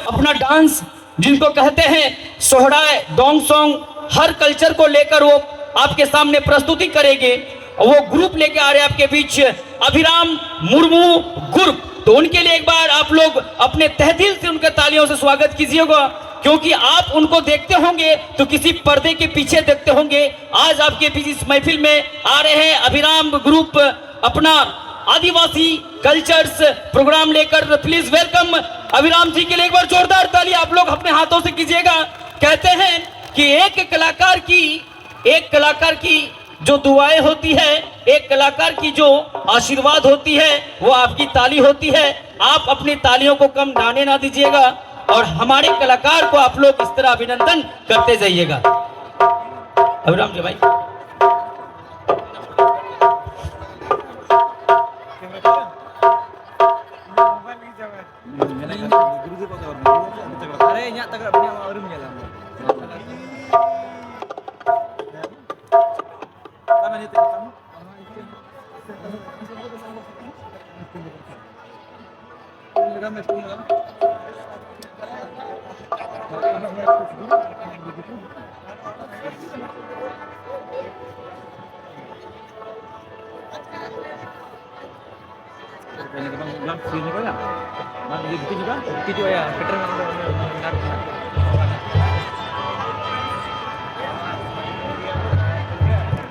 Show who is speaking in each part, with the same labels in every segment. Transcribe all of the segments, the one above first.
Speaker 1: अपना डांस जिनको कहते हैं सोहराय डोंग सॉन्ग, हर कल्चर को लेकर वो आपके सामने प्रस्तुति करेंगे। वो ग्रुप लेके आ रहे हैं आपके बीच, अभिराम मुर्मू ग्रुप। तो उनके लिए एक बार आप लोग अपने तहदिल से उनके तालियों से स्वागत कीजिएगा, क्योंकि आप उनको देखते होंगे तो किसी पर्दे के पीछे देखते होंगे। आज आपके बीच इस महफिल में आ रहे हैं अभिराम ग्रुप अपना आदिवासी कल्चर्स प्रोग्राम लेकर। प्लीज वेलकम अभिराम जी के लिए एक बार जोरदार ताली आप लोग अपने हाथों से कीजिएगा। कहते हैं कि एक कलाकार की जो दुआएं होती है, एक कलाकार की जो आशीर्वाद होती है, वो आपकी ताली होती है। आप अपनी तालियों को कम डाने ना दीजिएगा और हमारे कलाकार को आप लोग इस तरह अभिनंदन करते जाइएगा। अभिराम जी भाई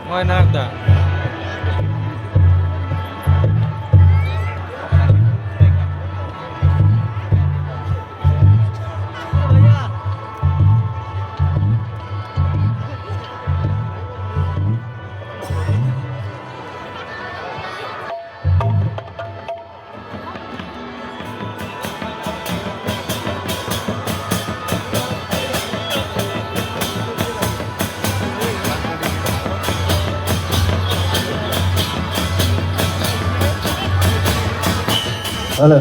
Speaker 2: Oh, enak dah.
Speaker 3: Halo.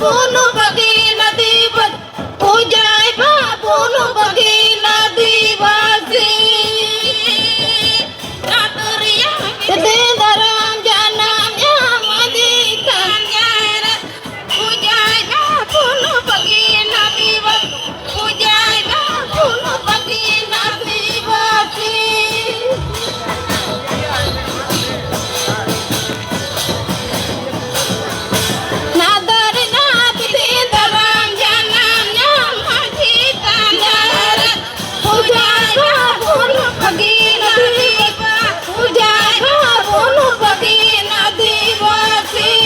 Speaker 3: बाबूनु बगी नदी बस पूजाय बाबूनु बगी नदी बसी दराम जानम या मदी कंगार पूजाय बाबूनु बगी नदी बस पूजाय बाबूनु बगी नदी बसी नादर नाथ दीदराम जनम नाम हजी कंगार पूजाय बाबूनु बगी नदी बस पूजाय बाबूनु बगी नदी बसी